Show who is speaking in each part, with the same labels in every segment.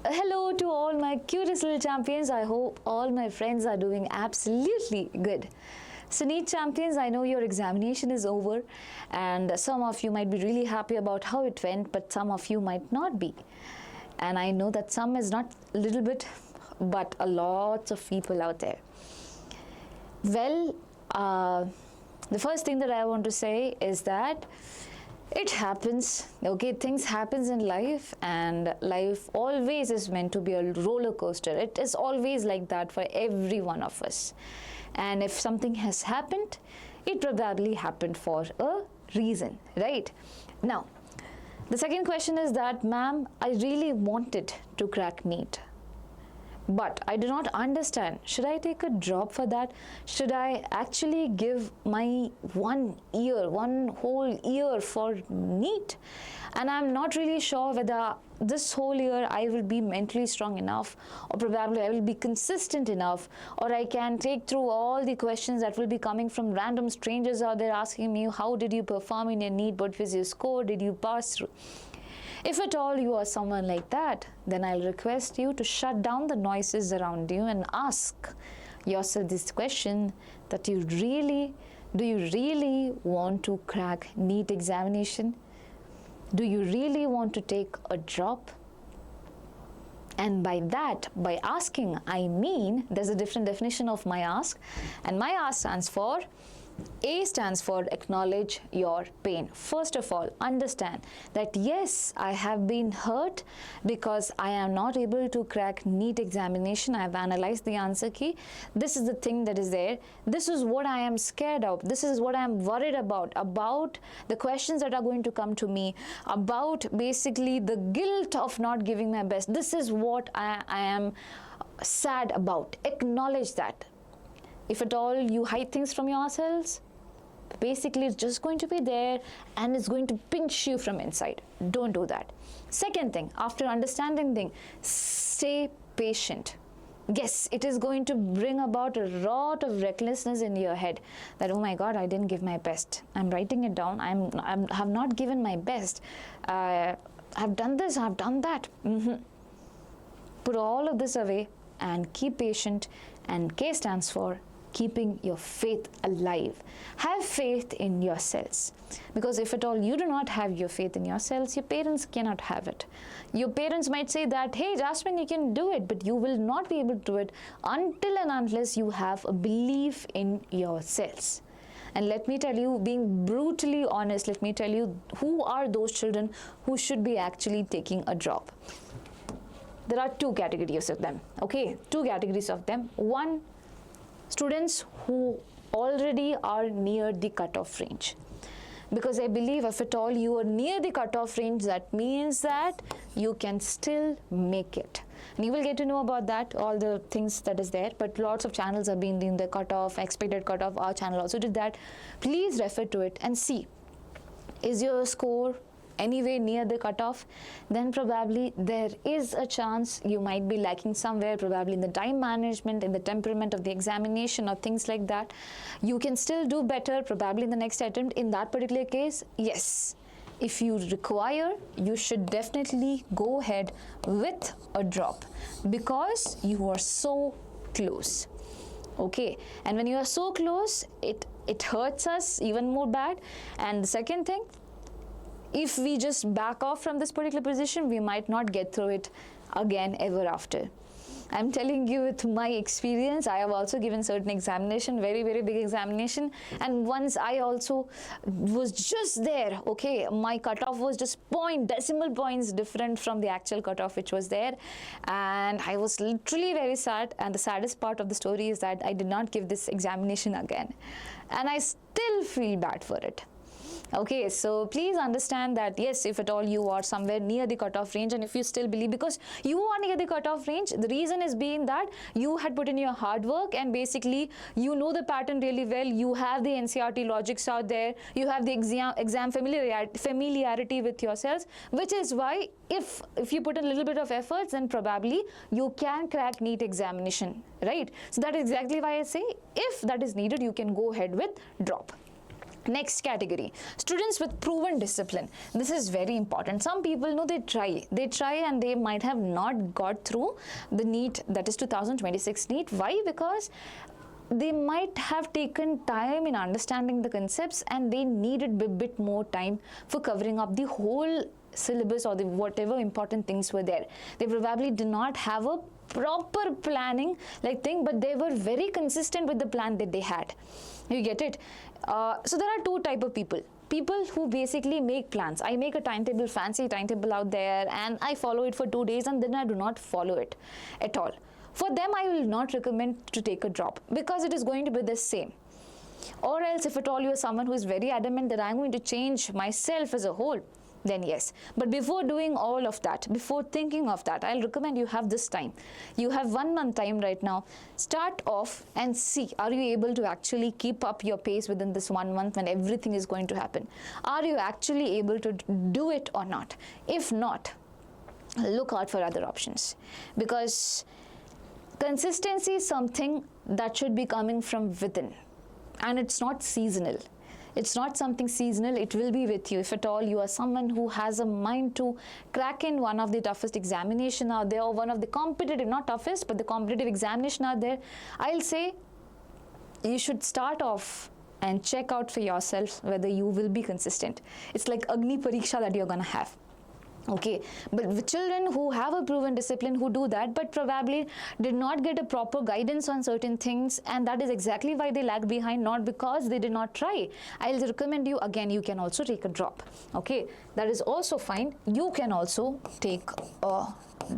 Speaker 1: Hello to all my cutest little champions. I hope all my friends are doing absolutely good. So NEET champions, I know your examination is over and some of you might be really happy about how it went, but some of you might not be. And I know that some is not a little bit, but a lot of people out there. Well, the first thing that I want to say is that it happens, okay, things happens in life, and life always is meant to be a roller coaster. It is always like that for every one of us. And if something has happened, it probably happened for a reason, right? Now, the second question is that, ma'am, I really wanted to crack NEET, but I do not understand. Should I take a drop for that? Should I actually give my one whole year for NEET? And I'm not really sure whether this whole year I will be mentally strong enough, or probably I will be consistent enough, or I can take through all the questions that will be coming from random strangers out there asking me, how did you perform in your NEET? What was your score? Did you pass through? If at all you are someone like that, then I'll request you to shut down the noises around you and ask yourself this question, that do you really want to crack NEET examination? Do you really want to take a drop? And by that, by asking, I mean there's a different definition of my ask, and my ask stands for, A stands for acknowledge your pain. First of all, understand that yes, I have been hurt because I am not able to crack NEET examination. I have analyzed the answer key. This is the thing that is there. This is what I am scared of. This is what I am worried about the questions that are going to come to me, about basically the guilt of not giving my best. This is what I am sad about. Acknowledge that. If at all you hide things from yourselves, basically it's just going to be there and it's going to pinch you from inside. Don't do that. Second thing, after understanding thing, stay patient. Yes, it is going to bring about a lot of recklessness in your head, that oh my God, I didn't give my best. I'm writing it down. I have not given my best. I've done this, I've done that. Put all of this away and keep patient. And K stands for keeping your faith alive. Have faith in yourselves, because if at all you do not have your faith in yourselves, your parents cannot have it. Your parents might say that, hey Jasmine, you can do it, but you will not be able to do it until and unless you have a belief in yourselves. And let me tell you, being brutally honest, let me tell you who are those children who should be actually taking a drop. There are two categories of them, okay? Two categories of them. One, students who already are near the cutoff range. Because I believe if at all you are near the cutoff range, that means that you can still make it. And you will get to know about that, all the things that is there, but lots of channels have been doing the cutoff, expected cutoff. Our channel also did that. Please refer to it and see, is your score anyway near the cutoff? Then probably there is a chance you might be lacking somewhere, probably in the time management, in the temperament of the examination, or things like that. You can still do better probably in the next attempt. In that particular case, yes, if you require, you should definitely go ahead with a drop, because you are so close. Okay, and when you are so close, it hurts us even more bad. And the second thing, if we just back off from this particular position, we might not get through it again ever after. I'm telling you with my experience. I have also given certain examination, very big examination, and once I also was just there, okay, my cutoff was just decimal points different from the actual cutoff which was there, and I was literally very sad. And the saddest part of the story is that I did not give this examination again, and I still feel bad for it. Okay, so please understand that yes, if at all you are somewhere near the cutoff range, and if you still believe, because you are near the cutoff range, the reason is being that you had put in your hard work, and basically you know the pattern really well. You have the NCERT logics out there, you have the exam familiarity with yourselves, which is why if you put in a little bit of efforts, then probably you can crack NEET examination, right? So that is exactly why I say if that is needed, you can go ahead with drop. Next category, students with proven discipline. This is very important. Some people know they try and they might have not got through the NEET, that is 2026 NEET. Why? Because they might have taken time in understanding the concepts and they needed a bit more time for covering up the whole syllabus or the whatever important things were there. They probably did not have a proper planning like thing, but they were very consistent with the plan that they had. You get it? So there are two type of people who basically make plans. I make a timetable, fancy timetable out there, and I follow it for 2 days and then I do not follow it at all. For them, I will not recommend to take a drop because it is going to be the same. Or else, if at all you are someone who is very adamant that I'm going to change myself as a whole, then yes. But before doing all of that, before thinking of that, I'll recommend you have this time. You have 1 month time right now. Start off and see, are you able to actually keep up your pace within this 1 month when everything is going to happen? Are you actually able to do it or not? If not, look out for other options, because consistency is something that should be coming from within, and it's not seasonal. It's not something seasonal. It will be with you. If at all you are someone who has a mind to crack in one of the toughest examination out there, or one of the competitive, not toughest, but the competitive examination out there, I'll say you should start off and check out for yourself whether you will be consistent. It's like Agni Pariksha that you're going to have. Okay, but with children who have a proven discipline, who do that, but probably did not get a proper guidance on certain things, and that is exactly why they lag behind, not because they did not try. I'll recommend you, again, you can also take a drop. Okay, that is also fine. You can also take a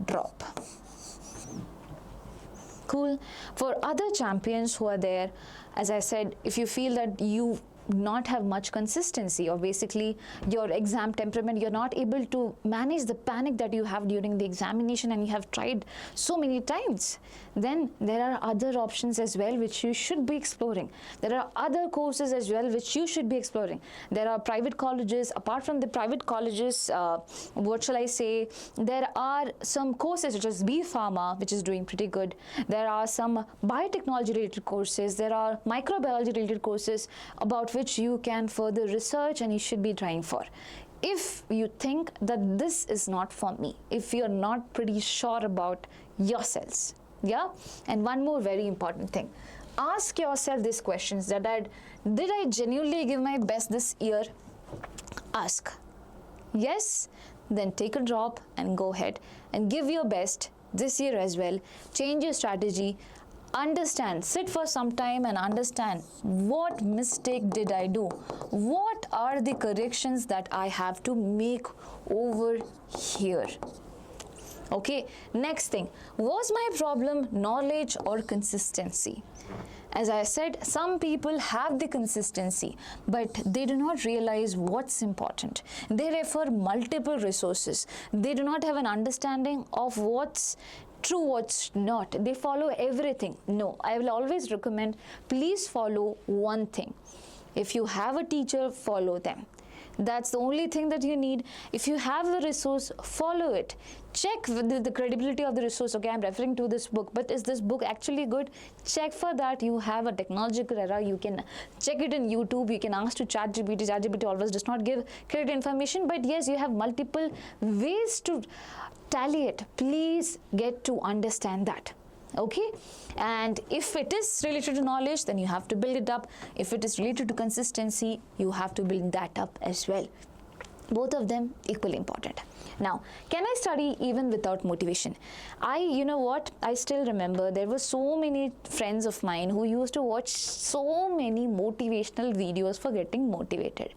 Speaker 1: drop. Cool. For other champions who are there, as I said, if you feel that you not have much consistency, or basically your exam temperament, you're not able to manage the panic that you have during the examination and you have tried so many times, then there are other options as well which you should be exploring. There are other courses as well which you should be exploring. There are private colleges. Apart from the private colleges, what shall I say, there are some courses such as B Pharma, which is doing pretty good. There are some biotechnology related courses. There are microbiology related courses about which you can further research and you should be trying for. If you think that this is not for me, if you're not pretty sure about yourselves, yeah? And one more very important thing, ask yourself these questions: that did I genuinely give my best this year? Ask. Yes? Then take a drop and go ahead and give your best this year as well. Change your strategy. Understand, sit for some time and understand, what mistake did I do? What are the corrections that I have to make over here? Okay, next thing, was my problem knowledge or consistency? As I said, some people have the consistency, but they do not realize what's important. They refer multiple resources. They do not have an understanding of what's true, what's not. They follow everything. No, I will always recommend, please follow one thing. If you have a teacher, follow them. That's the only thing that you need. If you have a resource, follow it. Check the credibility of the resource. Okay, I'm referring to this book, but is this book actually good? Check for that. You have a technological era. You can check it in YouTube. You can ask to ChatGPT. ChatGPT always does not give correct information, but yes, you have multiple ways to tally it. Please get to understand that. Okay, and if it is related to knowledge, then you have to build it up. If it is related to consistency, you have to build that up as well. Both of them equally important. Now, can I study even without motivation? You know what, I still remember there were so many friends of mine who used to watch so many motivational videos for getting motivated.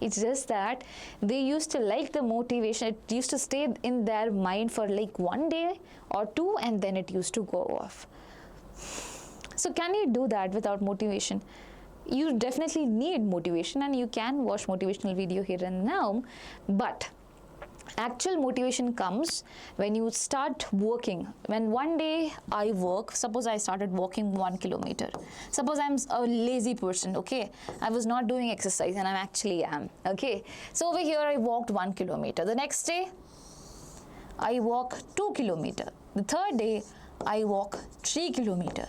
Speaker 1: It's just that they used to like the motivation. It used to stay in their mind for like 1 day or 2, and then it used to go off. So can you do that without motivation? You definitely need motivation, and you can watch motivational video here and now, but actual motivation comes when you start working. When one day I work, suppose I started walking 1 kilometer. Suppose I'm a lazy person, okay? I was not doing exercise and I actually am, okay? So over here I walked 1 kilometer. The next day I walk 2 kilometer. The third day I walk 3 kilometer.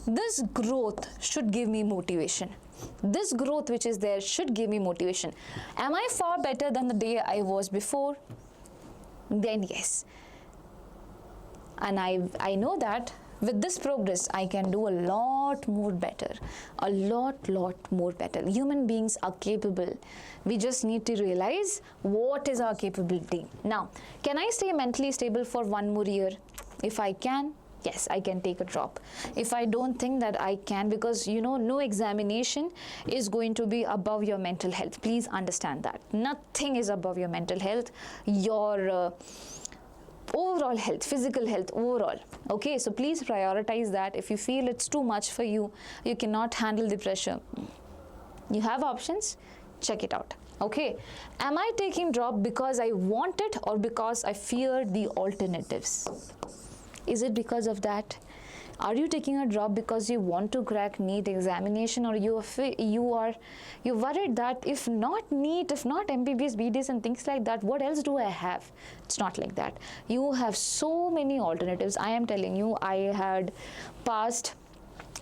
Speaker 1: This growth should give me motivation. This growth which is there should give me motivation. Am I far better than the day I was before? Then yes. And I know that with this progress, I can do a lot more better, a lot more better. Human beings are capable. We just need to realize what is our capability. Now, can I stay mentally stable for 1 more year? If I can, yes, I can take a drop. If I don't think that I can, because no examination is going to be above your mental health. Please understand that. Nothing is above your mental health. Your overall health, physical health overall. Okay, so please prioritize that. If you feel it's too much for you, you cannot handle the pressure, you have options, check it out. Okay, am I taking drop because I want it or because I fear the alternatives? Is it because of that? Are you taking a drop because you want to crack NEET examination, or you're worried that if not NEET, if not MBBS, BDS and things like that, what else do I have? It's not like that. You have so many alternatives. I am telling you, I had passed.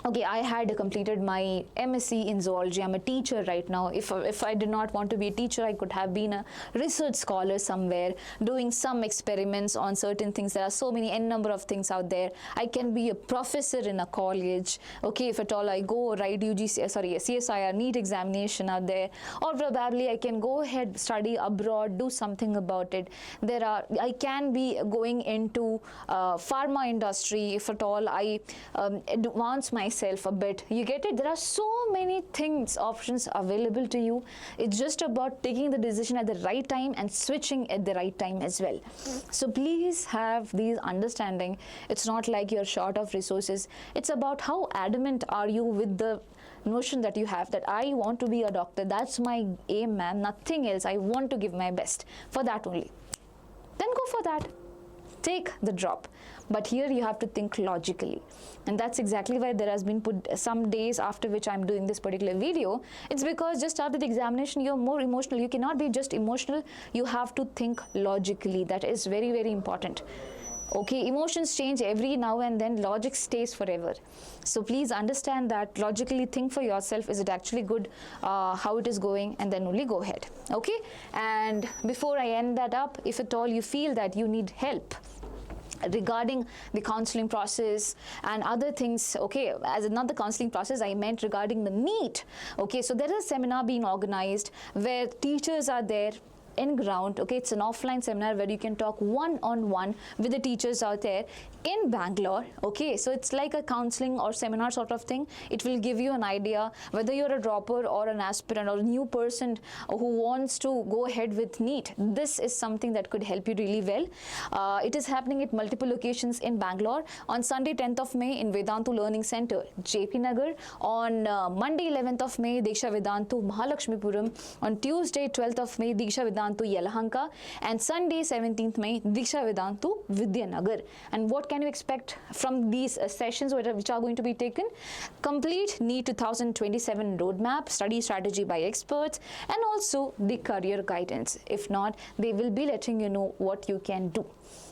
Speaker 1: Okay, I had completed my MSc in zoology. I'm a teacher right now. If I did not want to be a teacher, I could have been a research scholar somewhere, doing some experiments on certain things. There are so many n number of things out there. I can be a professor in a college. Okay, if at all I go write CSIR NEET examination out there, or probably I can go ahead, study abroad, do something about it. I can be going into pharma industry if at all I advance myself a bit. You get it? There are so many things, options available to you. It's just about taking the decision at the right time and switching at the right time as well. So please have these understanding. It's not like you're short of resources. It's about how adamant are you with the notion that you have, that I want to be a doctor. That's my aim, ma'am. Nothing else. I want to give my best for that only. Then go for that. Take the drop. But here you have to think logically, and that's exactly why there has been put some days after which I'm doing this particular video. It's because just after the examination you're more emotional. You cannot be just emotional, you have to think logically. That is very, very important. Okay, emotions change every now and then, logic stays forever. So please understand that, logically think for yourself, is it actually good, how it is going, and then only go ahead. Okay, and before I end that up, if at all you feel that you need help regarding the counseling process and other things, okay, as not the counseling process, I meant regarding the NEET. Okay, so there is a seminar being organized where teachers are there in ground. Okay, it's an offline seminar where you can talk one-on-one with the teachers out there in Bangalore. Okay, so it's like a counseling or seminar sort of thing. It will give you an idea whether you're a dropper or an aspirant or a new person who wants to go ahead with NEET. This is something that could help you really well. It is happening at multiple locations in Bangalore. On Sunday 10th of May in Vedantu Learning Center, JP Nagar. On Monday 11th of May, Diksha Vedantu, Mahalakshmipuram. On Tuesday 12th of May, Diksha Vedantu, Yelahanka. And Sunday 17th May, Diksha Vedantu, Vidyanagar. And what can you expect from these sessions which are going to be taken? Complete NEET 2027 roadmap, study strategy by experts, and also the career guidance. If not, they will be letting you know what you can do.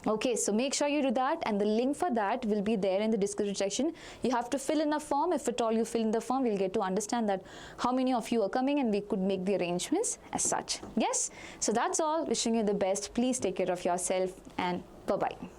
Speaker 1: Okay, so make sure you do that, and the link for that will be there in the description section. You have to fill in a form. If at all you fill in the form, we'll get to understand that how many of you are coming, and we could make the arrangements as such. Yes, so that's all. Wishing you the best. Please take care of yourself, and bye-bye.